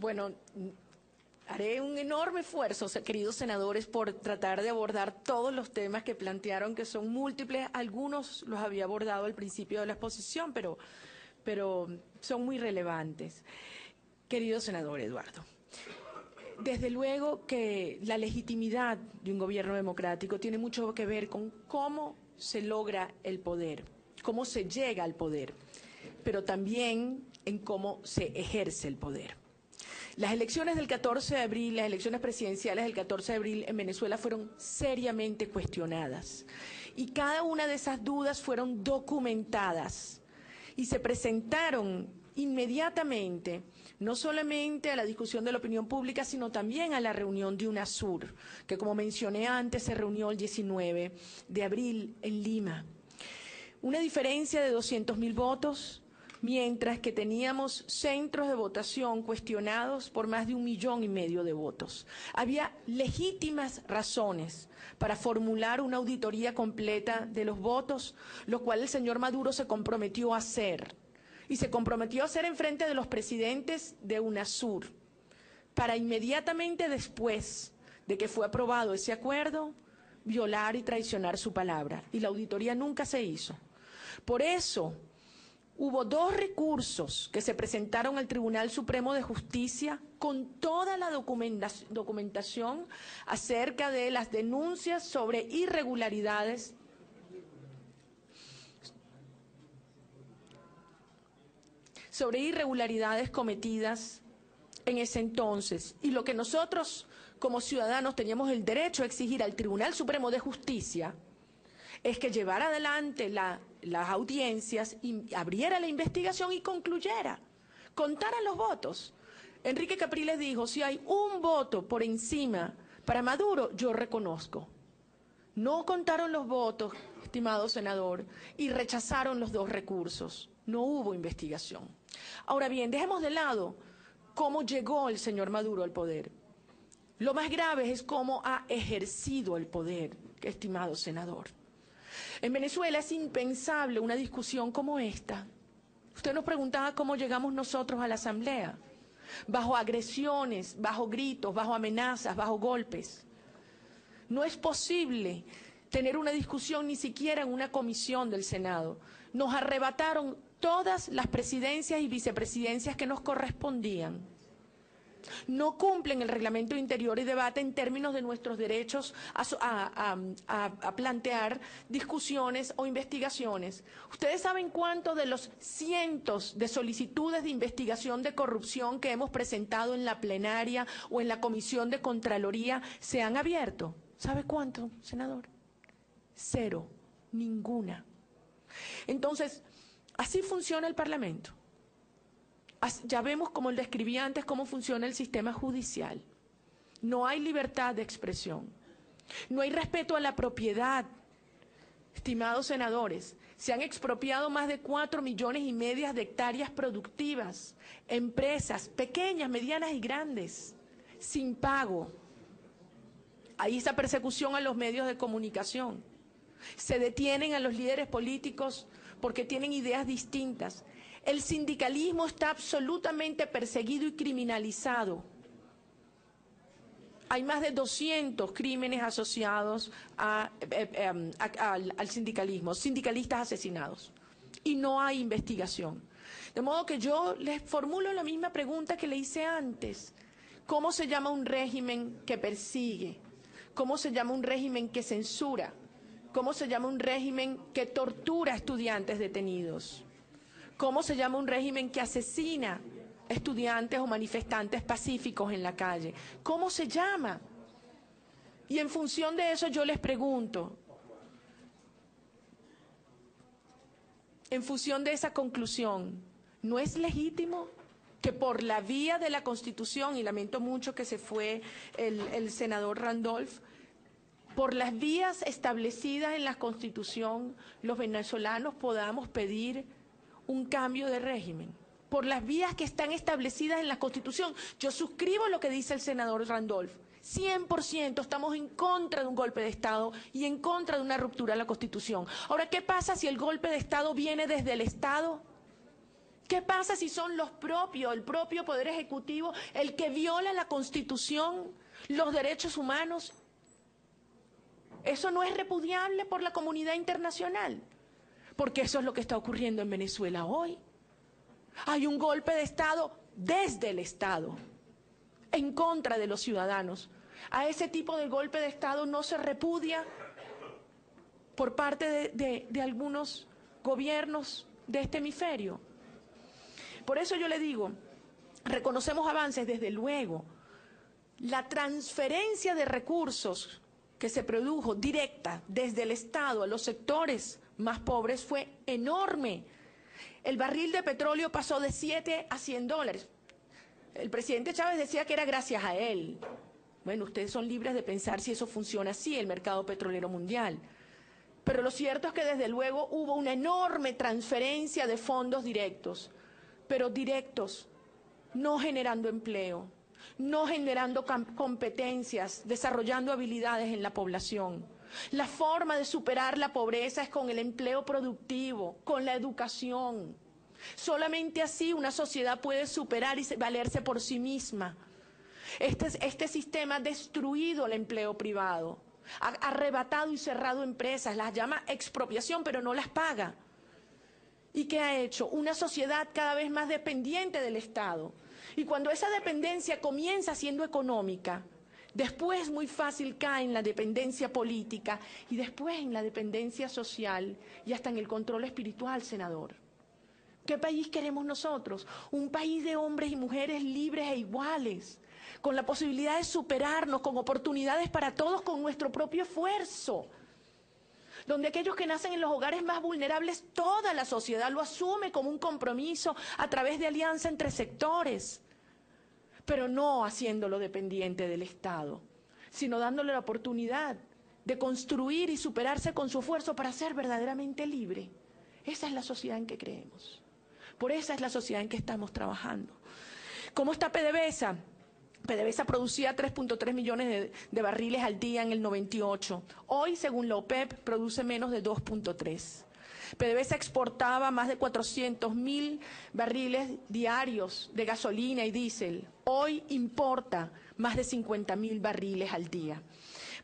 Bueno, haré un enorme esfuerzo, queridos senadores, por tratar de abordar todos los temas que plantearon, que son múltiples. Algunos los había abordado al principio de la exposición, pero son muy relevantes. Querido senador Eduardo, desde luego que la legitimidad de un gobierno democrático tiene mucho que ver con cómo se logra el poder, cómo se llega al poder, pero también en cómo se ejerce el poder. Las elecciones del 14 de abril, las elecciones presidenciales del 14 de abril en Venezuela fueron seriamente cuestionadas y cada una de esas dudas fueron documentadas y se presentaron inmediatamente, no solamente a la discusión de la opinión pública, sino también a la reunión de UNASUR, que como mencioné antes se reunió el 19 de abril en Lima. Una diferencia de 200.000 votos, mientras que teníamos centros de votación cuestionados por más de 1,5 millones de votos. Había legítimas razones para formular una auditoría completa de los votos, lo cual el señor Maduro se comprometió a hacer. Y se comprometió a hacer en frente de los presidentes de UNASUR, para inmediatamente después de que fue aprobado ese acuerdo, violar y traicionar su palabra. Y la auditoría nunca se hizo. Por eso, hubo 2 recursos que se presentaron al Tribunal Supremo de Justicia con toda la documentación acerca de las denuncias sobre irregularidades cometidas en ese entonces. Y lo que nosotros, como ciudadanos, teníamos el derecho a exigir al Tribunal Supremo de Justicia es que llevara adelante las audiencias, y abriera la investigación y concluyera, contara los votos. Enrique Capriles dijo, si hay un voto por encima para Maduro, yo reconozco. No contaron los votos, estimado senador, y rechazaron los 2 recursos. No hubo investigación. Ahora bien, dejemos de lado cómo llegó el señor Maduro al poder. Lo más grave es cómo ha ejercido el poder, estimado senador. En Venezuela es impensable una discusión como esta. Usted nos preguntaba cómo llegamos nosotros a la Asamblea. Bajo agresiones, bajo gritos, bajo amenazas, bajo golpes. No es posible tener una discusión ni siquiera en una comisión del Senado. Nos arrebataron todas las presidencias y vicepresidencias que nos correspondían. No cumplen el reglamento de interior y debate en términos de nuestros derechos a plantear discusiones o investigaciones. ¿Ustedes saben cuántos de los cientos de solicitudes de investigación de corrupción que hemos presentado en la plenaria o en la Comisión de Contraloría se han abierto? ¿Sabe cuánto, senador? 0, ninguna. Entonces, así funciona el Parlamento. Ya vemos, como le describí antes, cómo funciona el sistema judicial. No hay libertad de expresión. No hay respeto a la propiedad. Estimados senadores, se han expropiado más de 4,5 millones de hectáreas productivas, empresas pequeñas, medianas y grandes, sin pago. Hay esa persecución a los medios de comunicación. Se detienen a los líderes políticos porque tienen ideas distintas. El sindicalismo está absolutamente perseguido y criminalizado. Hay más de 200 crímenes asociados al sindicalismo, sindicalistas asesinados. Y no hay investigación. De modo que yo les formulo la misma pregunta que le hice antes. ¿Cómo se llama un régimen que persigue? ¿Cómo se llama un régimen que censura? ¿Cómo se llama un régimen que tortura a estudiantes detenidos? ¿Cómo se llama un régimen que asesina estudiantes o manifestantes pacíficos en la calle? ¿Cómo se llama? Y en función de eso yo les pregunto, en función de esa conclusión, ¿no es legítimo que por la vía de la Constitución, y lamento mucho que se fue el senador Randolph, por las vías establecidas en la Constitución, los venezolanos podamos pedir un cambio de régimen? Por las vías que están establecidas en la Constitución. Yo suscribo lo que dice el senador Randolph. 100% estamos en contra de un golpe de Estado y en contra de una ruptura de la Constitución. Ahora, ¿qué pasa si el golpe de Estado viene desde el Estado? ¿Qué pasa si son el propio Poder Ejecutivo, el que viola la Constitución, los derechos humanos? ¿Eso no es repudiable por la comunidad internacional? Porque eso es lo que está ocurriendo en Venezuela hoy. Hay un golpe de Estado desde el Estado, en contra de los ciudadanos. A ese tipo de golpe de Estado no se repudia por parte de algunos gobiernos de este hemisferio. Por eso yo le digo, reconocemos avances desde luego. La transferencia de recursos que se produjo directa desde el Estado a los sectores más pobres fue enorme. El barril de petróleo pasó de 7 a 100 dólares. El presidente Chávez decía que era gracias a él. Bueno, ustedes son libres de pensar si eso funciona así, el mercado petrolero mundial. Pero lo cierto es que desde luego hubo una enorme transferencia de fondos directos, pero directos, no generando empleo, no generando competencias, desarrollando habilidades en la población. La forma de superar la pobreza es con el empleo productivo, con la educación. Solamente así una sociedad puede superar y valerse por sí misma. Este sistema ha destruido el empleo privado, ha arrebatado y cerrado empresas, las llama expropiación, pero no las paga. ¿Y qué ha hecho? Una sociedad cada vez más dependiente del Estado. Y cuando esa dependencia comienza siendo económica, después muy fácil cae en la dependencia política y después en la dependencia social y hasta en el control espiritual, senador. ¿Qué país queremos nosotros? Un país de hombres y mujeres libres e iguales, con la posibilidad de superarnos, con oportunidades para todos, con nuestro propio esfuerzo. Donde aquellos que nacen en los hogares más vulnerables, toda la sociedad lo asume como un compromiso a través de alianza entre sectores, pero no haciéndolo dependiente del Estado, sino dándole la oportunidad de construir y superarse con su esfuerzo para ser verdaderamente libre. Esa es la sociedad en que creemos. Por esa es la sociedad en que estamos trabajando. ¿Cómo está PDVSA? PDVSA producía 3.3 millones de barriles al día en el 98. Hoy, según la OPEP, produce menos de 2.3. PDVSA exportaba más de 400.000 barriles diarios de gasolina y diésel. Hoy importa más de 50.000 barriles al día.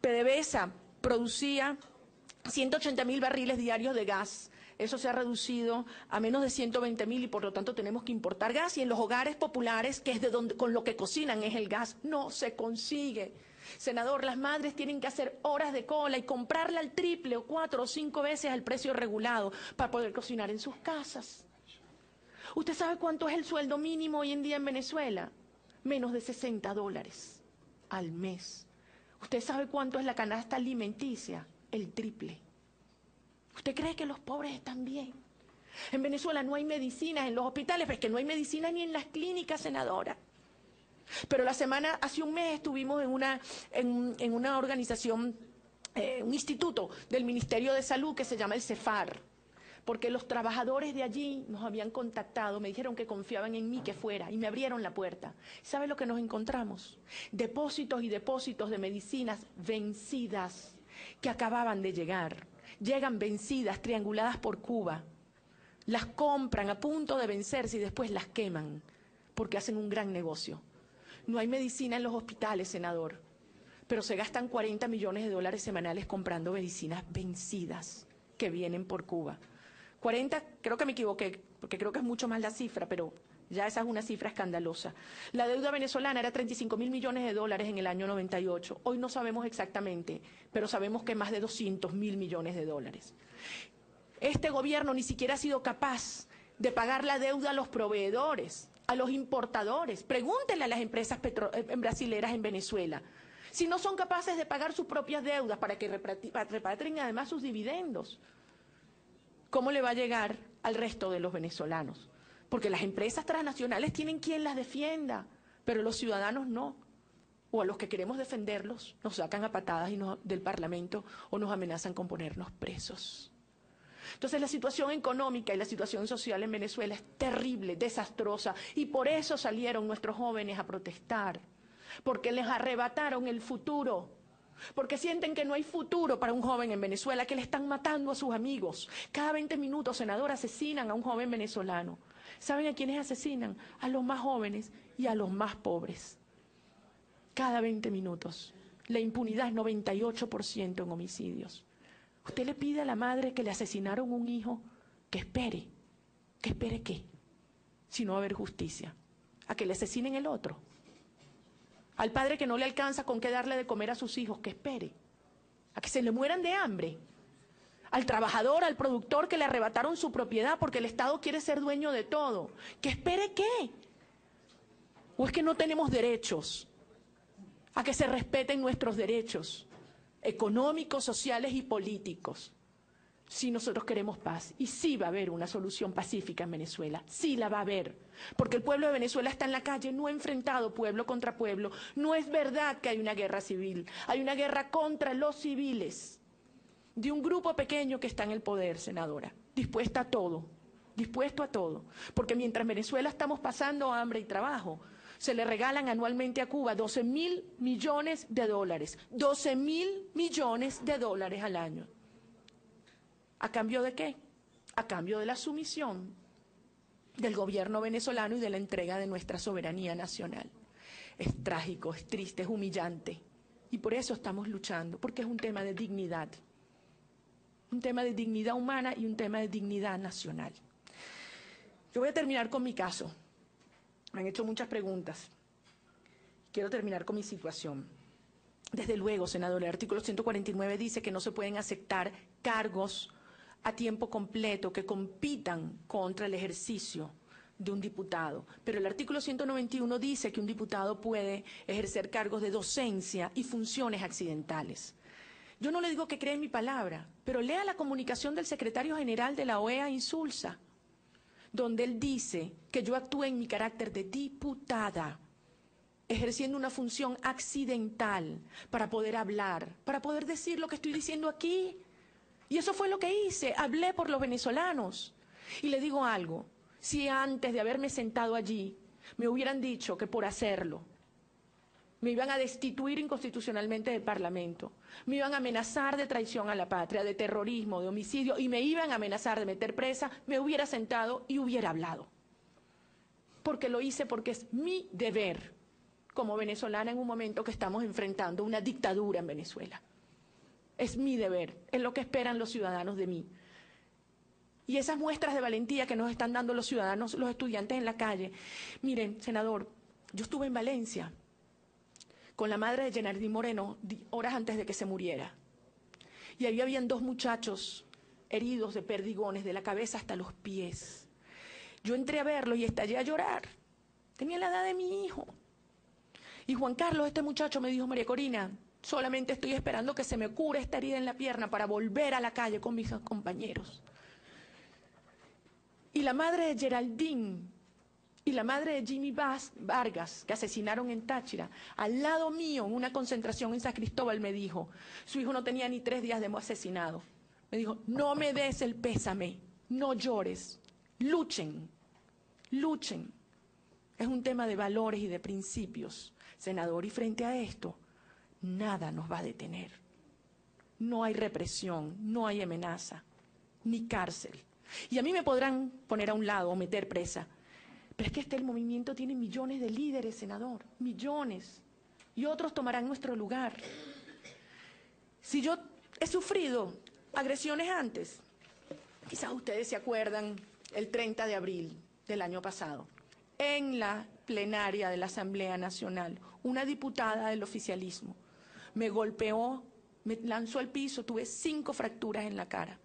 PDVSA producía 180.000 barriles diarios de gas. Eso se ha reducido a menos de 120.000 y por lo tanto tenemos que importar gas. Y en los hogares populares, que es de donde con lo que cocinan es el gas, no se consigue. Senador, las madres tienen que hacer horas de cola y comprarla al triple o 4 o 5 veces al precio regulado para poder cocinar en sus casas. ¿Usted sabe cuánto es el sueldo mínimo hoy en día en Venezuela? Menos de 60 dólares al mes. ¿Usted sabe cuánto es la canasta alimenticia? El triple. ¿Usted cree que los pobres están bien? En Venezuela no hay medicinas en los hospitales, pero es que no hay medicinas ni en las clínicas, senadora. Pero hace un mes estuvimos en una organización, un instituto del Ministerio de Salud que se llama el CEFAR, porque los trabajadores de allí nos habían contactado, me dijeron que confiaban en mí que fuera y me abrieron la puerta. ¿Sabe lo que nos encontramos? Depósitos y depósitos de medicinas vencidas que acababan de llegar. Llegan vencidas, trianguladas por Cuba, las compran a punto de vencerse y después las queman, porque hacen un gran negocio. No hay medicina en los hospitales, senador, pero se gastan 40 millones de dólares semanales comprando medicinas vencidas que vienen por Cuba. 40, creo que me equivoqué, porque creo que es mucho más la cifra, pero ya esa es una cifra escandalosa. La deuda venezolana era 35.000 millones de dólares en el año 98. Hoy no sabemos exactamente, pero sabemos que más de 200.000 millones de dólares. Este gobierno ni siquiera ha sido capaz de pagar la deuda a los proveedores, a los importadores. Pregúntenle a las empresas brasileras en Venezuela si no son capaces de pagar sus propias deudas para que repatrien además sus dividendos. ¿Cómo le va a llegar al resto de los venezolanos? Porque las empresas transnacionales tienen quien las defienda, pero los ciudadanos no. O a los que queremos defenderlos nos sacan a patadas del Parlamento o nos amenazan con ponernos presos. Entonces la situación económica y la situación social en Venezuela es terrible, desastrosa, y por eso salieron nuestros jóvenes a protestar, porque les arrebataron el futuro, porque sienten que no hay futuro para un joven en Venezuela, que le están matando a sus amigos. Cada 20 minutos, senador, asesinan a un joven venezolano. ¿Saben a quiénes asesinan? A los más jóvenes y a los más pobres. Cada 20 minutos. La impunidad es 98% en homicidios. Usted le pide a la madre que le asesinaron un hijo que espere. ¿Que espere qué? Si no va a haber justicia. A que le asesinen el otro. Al padre que no le alcanza con qué darle de comer a sus hijos, que espere. A que se le mueran de hambre. Al trabajador, al productor que le arrebataron su propiedad porque el Estado quiere ser dueño de todo. ¿Que espere qué? ¿O es que no tenemos derechos? A que se respeten nuestros derechos económicos, sociales y políticos. Si nosotros queremos paz, y sí va a haber una solución pacífica en Venezuela, sí la va a haber, porque el pueblo de Venezuela está en la calle, no enfrentado pueblo contra pueblo. No es verdad que hay una guerra civil, hay una guerra contra los civiles, de un grupo pequeño que está en el poder, senadora, dispuesto a todo, porque mientras en Venezuela estamos pasando hambre y trabajo, se le regalan anualmente a Cuba 12.000 millones de dólares, 12.000 millones de dólares al año. ¿A cambio de qué? A cambio de la sumisión del gobierno venezolano y de la entrega de nuestra soberanía nacional. Es trágico, es triste, es humillante. Y por eso estamos luchando, porque es un tema de dignidad. Un tema de dignidad humana y un tema de dignidad nacional. Yo voy a terminar con mi caso. Me han hecho muchas preguntas. Quiero terminar con mi situación. Desde luego, senador, el artículo 149 dice que no se pueden aceptar cargos a tiempo completo que compitan contra el ejercicio de un diputado. Pero el artículo 191 dice que un diputado puede ejercer cargos de docencia y funciones accidentales. Yo no le digo que cree en mi palabra, pero lea la comunicación del secretario general de la OEA Insulza, donde él dice que yo actúe en mi carácter de diputada, ejerciendo una función accidental para poder hablar, para poder decir lo que estoy diciendo aquí. Y eso fue lo que hice, hablé por los venezolanos. Y le digo algo, si antes de haberme sentado allí me hubieran dicho que por hacerlo me iban a destituir inconstitucionalmente del Parlamento, me iban a amenazar de traición a la patria, de terrorismo, de homicidio, y me iban a amenazar de meter presa, me hubiera sentado y hubiera hablado. Porque lo hice porque es mi deber como venezolana en un momento que estamos enfrentando una dictadura en Venezuela. Es mi deber, es lo que esperan los ciudadanos de mí. Y esas muestras de valentía que nos están dando los ciudadanos, los estudiantes en la calle. Miren, senador, yo estuve en Valencia con la madre de Yenardín Moreno horas antes de que se muriera. Y ahí habían 2 muchachos heridos de perdigones de la cabeza hasta los pies. Yo entré a verlos y estallé a llorar. Tenía la edad de mi hijo. Y Juan Carlos, este muchacho, me dijo: María Corina, solamente estoy esperando que se me cure esta herida en la pierna para volver a la calle con mis compañeros. Y la madre de Geraldine y la madre de Jimmy Vargas, que asesinaron en Táchira, al lado mío, en una concentración en San Cristóbal, me dijo, su hijo no tenía ni 3 días de asesinado. Me dijo: no me des el pésame, no llores, luchen, luchen. Es un tema de valores y de principios, senador, y frente a esto, nada nos va a detener. No hay represión, no hay amenaza, ni cárcel. Y a mí me podrán poner a un lado o meter presa, pero es que el movimiento tiene millones de líderes, senador, millones, y otros tomarán nuestro lugar. Si yo he sufrido agresiones antes, quizás ustedes se acuerdan, el 30 de abril del año pasado, en la plenaria de la Asamblea Nacional, una diputada del oficialismo me golpeó, me lanzó al piso, tuve 5 fracturas en la cara.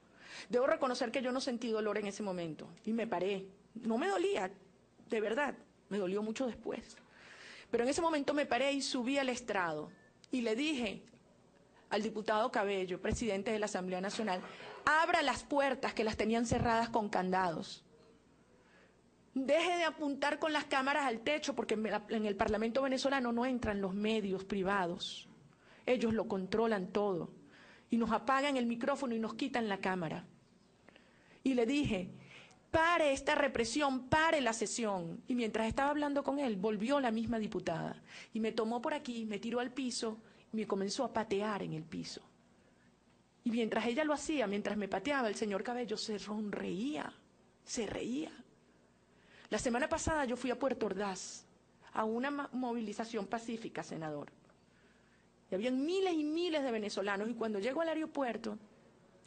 Debo reconocer que yo no sentí dolor en ese momento y me paré. No me dolía, de verdad, me dolió mucho después. Pero en ese momento me paré y subí al estrado y le dije al diputado Cabello, presidente de la Asamblea Nacional: abra las puertas que las tenían cerradas con candados. Deje de apuntar con las cámaras al techo, porque en el Parlamento venezolano no entran los medios privados. Ellos lo controlan todo. Y nos apagan el micrófono y nos quitan la cámara. Y le dije: pare esta represión, pare la sesión. Y mientras estaba hablando con él, volvió la misma diputada. Y me tomó por aquí, me tiró al piso y me comenzó a patear en el piso. Y mientras ella lo hacía, mientras me pateaba, el señor Cabello se sonreía, se reía. La semana pasada yo fui a Puerto Ordaz a una movilización pacífica, senador. Y habían miles y miles de venezolanos, y cuando llego al aeropuerto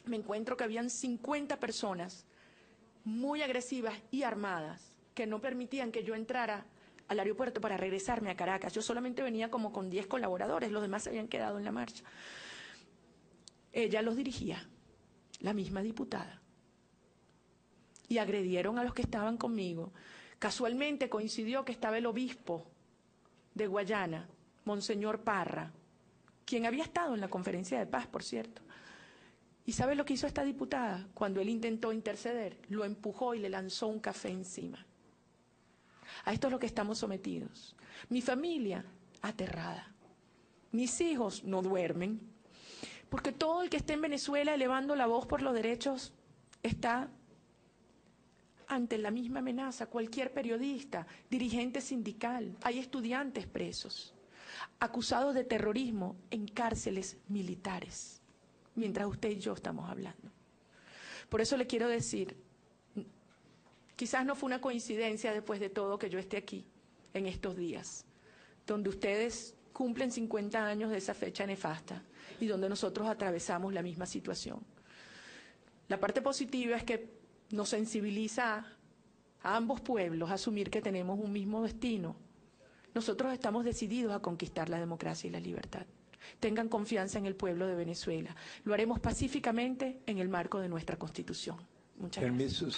me encuentro que habían 50 personas muy agresivas y armadas que no permitían que yo entrara al aeropuerto para regresarme a Caracas. Yo solamente venía como con 10 colaboradores, los demás se habían quedado en la marcha. Ella los dirigía, la misma diputada. Y agredieron a los que estaban conmigo. Casualmente coincidió que estaba el obispo de Guayana, Monseñor Parra, quien había estado en la conferencia de paz, por cierto. ¿Y sabe lo que hizo esta diputada? Cuando él intentó interceder, lo empujó y le lanzó un café encima. A esto es lo que estamos sometidos. Mi familia, aterrada. Mis hijos no duermen, porque todo el que esté en Venezuela elevando la voz por los derechos está ante la misma amenaza. Cualquier periodista, dirigente sindical, hay estudiantes presos, acusados de terrorismo en cárceles militares, mientras usted y yo estamos hablando. Por eso le quiero decir, quizás no fue una coincidencia después de todo que yo esté aquí en estos días, donde ustedes cumplen 50 años de esa fecha nefasta y donde nosotros atravesamos la misma situación. La parte positiva es que nos sensibiliza a ambos pueblos a asumir que tenemos un mismo destino. Nosotros estamos decididos a conquistar la democracia y la libertad. Tengan confianza en el pueblo de Venezuela. Lo haremos pacíficamente en el marco de nuestra Constitución. Muchas gracias.